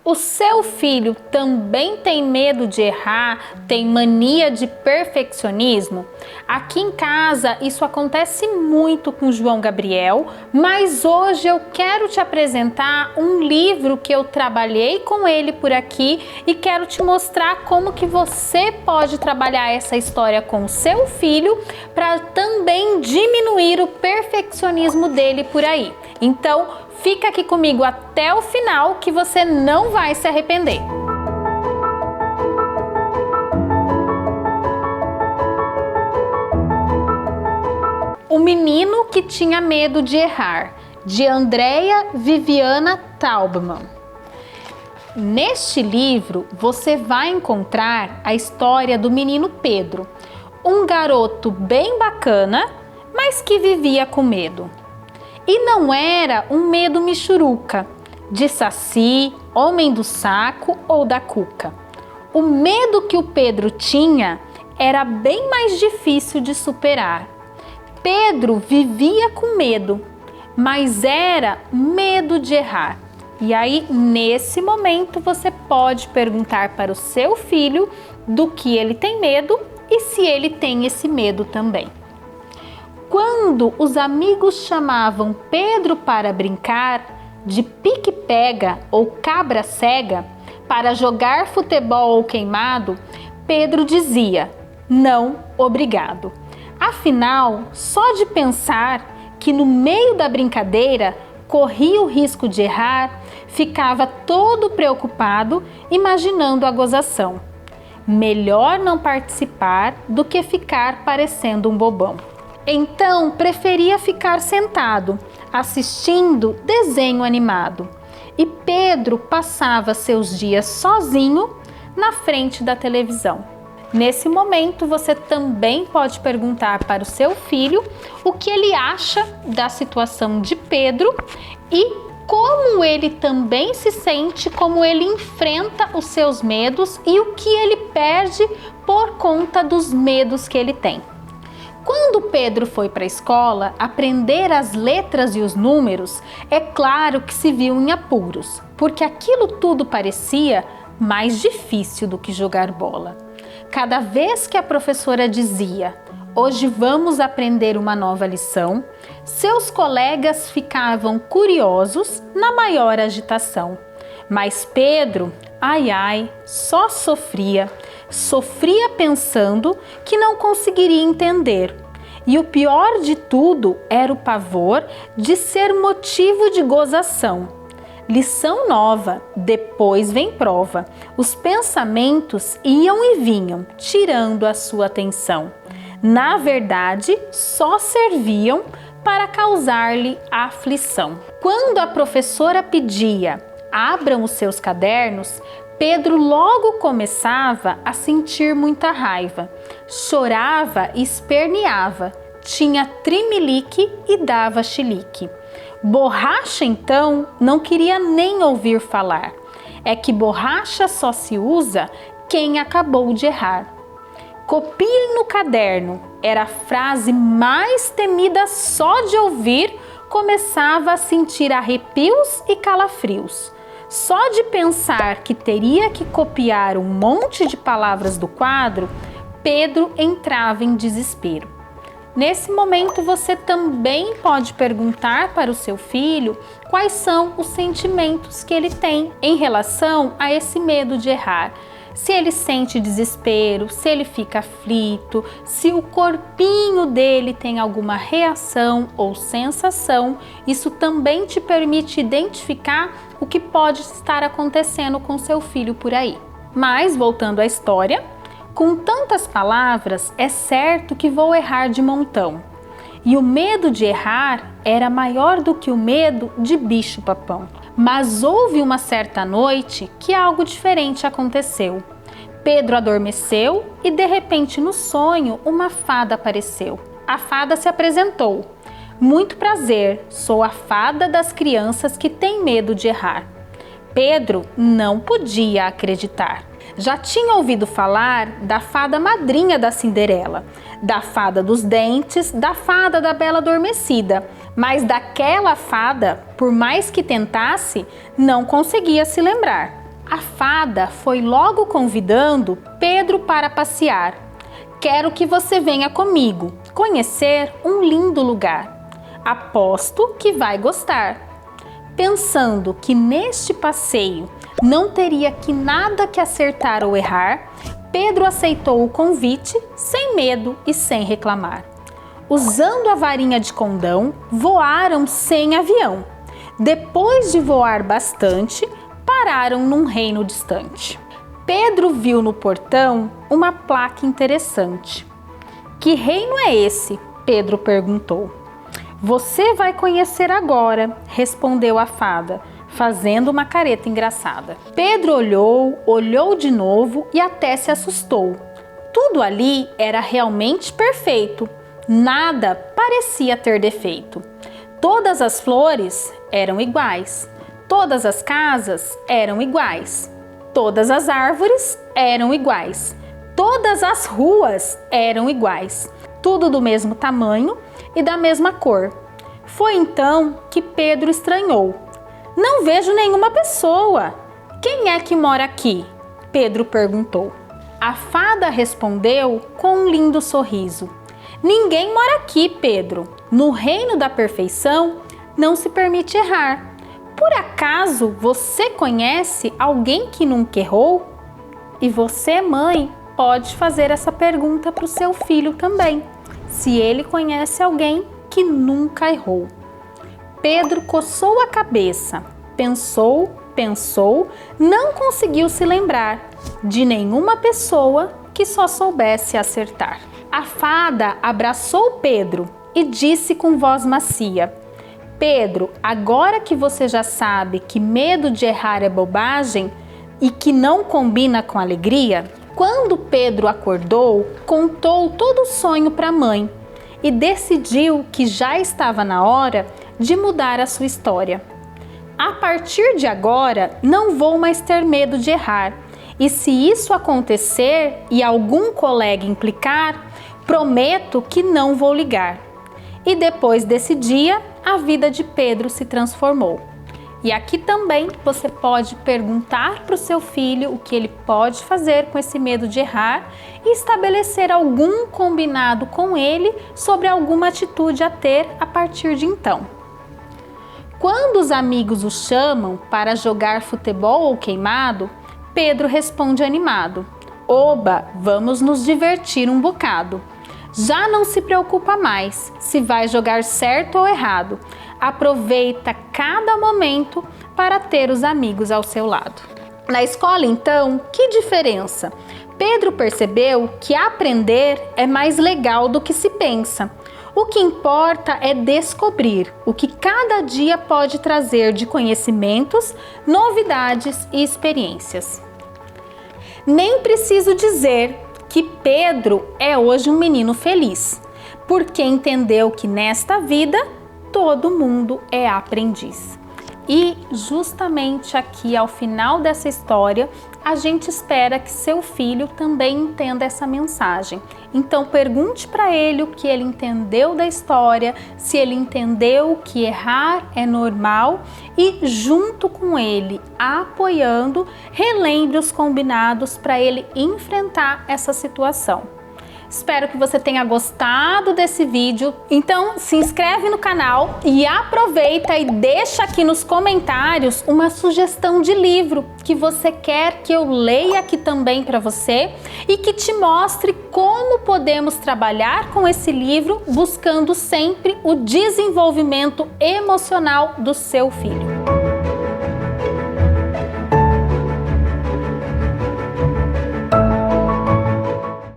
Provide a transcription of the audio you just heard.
O seu filho também tem medo de errar, tem mania de perfeccionismo? Aqui em casa isso acontece muito com João Gabriel, mas hoje eu quero te apresentar um livro que eu trabalhei com ele por aqui e quero te mostrar como que você pode trabalhar essa história com o seu filho para também diminuir o perfeccionismo dele por aí. Então, fica aqui comigo até o final que você não vai se arrepender. O menino que tinha medo de errar, de Andrea Viviana Taubman. Neste livro, você vai encontrar a história do menino Pedro, um garoto bem bacana, mas que vivia com medo. E não era um medo michuruca, de saci, homem do saco ou da cuca. O medo que o Pedro tinha era bem mais difícil de superar. Pedro vivia com medo, mas era medo de errar. E aí, nesse momento, você pode perguntar para o seu filho do que ele tem medo e se ele tem esse medo também. Quando os amigos chamavam Pedro para brincar de pique-pega ou cabra cega, para jogar futebol ou queimado, Pedro dizia: não, obrigado. Afinal, só de pensar que no meio da brincadeira corria o risco de errar, ficava todo preocupado, imaginando a gozação. Melhor não participar do que ficar parecendo um bobão. Então, preferia ficar sentado, assistindo desenho animado. E Pedro passava seus dias sozinho na frente da televisão. Nesse momento, você também pode perguntar para o seu filho o que ele acha da situação de Pedro e como ele também se sente, como ele enfrenta os seus medos e o que ele perde por conta dos medos que ele tem. Quando Pedro foi para a escola aprender as letras e os números, é claro que se viu em apuros, porque aquilo tudo parecia mais difícil do que jogar bola. Cada vez que a professora dizia: hoje vamos aprender uma nova lição, seus colegas ficavam curiosos na maior agitação. Mas Pedro, só sofria pensando que não conseguiria entender. E o pior de tudo era o pavor de ser motivo de gozação. Lição nova, depois vem prova. Os pensamentos iam e vinham, tirando a sua atenção. Na verdade, só serviam para causar-lhe aflição. Quando a professora pedia: abram os seus cadernos, Pedro logo começava a sentir muita raiva. Chorava e esperneava, tinha trimelique e dava chilique. Borracha, então, não queria nem ouvir falar. É que borracha só se usa quem acabou de errar. Copiem no caderno, era a frase mais temida. Só de ouvir, começava a sentir arrepios e calafrios. Só de pensar que teria que copiar um monte de palavras do quadro, Pedro entrava em desespero. Nesse momento, você também pode perguntar para o seu filho quais são os sentimentos que ele tem em relação a esse medo de errar. Se ele sente desespero, se ele fica aflito, se o corpinho dele tem alguma reação ou sensação, isso também te permite identificar o que pode estar acontecendo com seu filho por aí. Mas, voltando à história, com tantas palavras, é certo que vou errar de montão. E o medo de errar era maior do que o medo de bicho-papão. Mas houve uma certa noite que algo diferente aconteceu. Pedro adormeceu e de repente no sonho uma fada apareceu. A fada se apresentou. Muito prazer, sou a fada das crianças que tem medo de errar. Pedro não podia acreditar. Já tinha ouvido falar da fada madrinha da Cinderela, da fada dos dentes, da fada da Bela Adormecida, mas daquela fada, por mais que tentasse, não conseguia se lembrar. A fada foi logo convidando Pedro para passear. Quero que você venha comigo conhecer um lindo lugar. Aposto que vai gostar. Pensando que neste passeio não teria nada que acertar ou errar, Pedro aceitou o convite sem medo e sem reclamar. Usando a varinha de condão, voaram sem avião. Depois de voar bastante, pararam num reino distante. Pedro viu no portão uma placa interessante. Que reino é esse? Pedro perguntou. Você vai conhecer agora, respondeu a fada, fazendo uma careta engraçada. Pedro olhou de novo e até se assustou. Tudo ali era realmente perfeito. Nada parecia ter defeito. Todas as flores eram iguais. Todas as casas eram iguais. Todas as árvores eram iguais. Todas as ruas eram iguais. Tudo do mesmo tamanho e da mesma cor. Foi então que Pedro estranhou. Não vejo nenhuma pessoa. Quem é que mora aqui? Pedro perguntou. A fada respondeu com um lindo sorriso. Ninguém mora aqui, Pedro. No reino da perfeição não se permite errar. Por acaso você conhece alguém que nunca errou? E você, mãe, pode fazer essa pergunta para o seu filho também, se ele conhece alguém que nunca errou. Pedro coçou a cabeça, pensou, não conseguiu se lembrar de nenhuma pessoa que só soubesse acertar. A fada abraçou Pedro e disse com voz macia: Pedro, agora que você já sabe que medo de errar é bobagem e que não combina com alegria, quando Pedro acordou, contou todo o sonho para a mãe e decidiu que já estava na hora de mudar a sua história. A partir de agora, não vou mais ter medo de errar. E se isso acontecer e algum colega implicar, prometo que não vou ligar. E depois desse dia, a vida de Pedro se transformou. E aqui também você pode perguntar para o seu filho o que ele pode fazer com esse medo de errar e estabelecer algum combinado com ele sobre alguma atitude a ter a partir de então. Quando os amigos o chamam para jogar futebol ou queimado, Pedro responde animado: Oba, vamos nos divertir um bocado. Já não se preocupa mais se vai jogar certo ou errado. Aproveita cada momento para ter os amigos ao seu lado. Na escola, então, que diferença? Pedro percebeu que aprender é mais legal do que se pensa. O que importa é descobrir o que cada dia pode trazer de conhecimentos, novidades e experiências. Nem preciso dizer que Pedro é hoje um menino feliz, porque entendeu que nesta vida todo mundo é aprendiz. E justamente aqui ao final dessa história, a gente espera que seu filho também entenda essa mensagem. Então pergunte para ele o que ele entendeu da história, se ele entendeu que errar é normal e junto com ele, apoiando, relembre os combinados para ele enfrentar essa situação. Espero que você tenha gostado desse vídeo. Então se inscreve no canal e aproveita e deixa aqui nos comentários uma sugestão de livro que você quer que eu leia aqui também para você e que te mostre como podemos trabalhar com esse livro buscando sempre o desenvolvimento emocional do seu filho.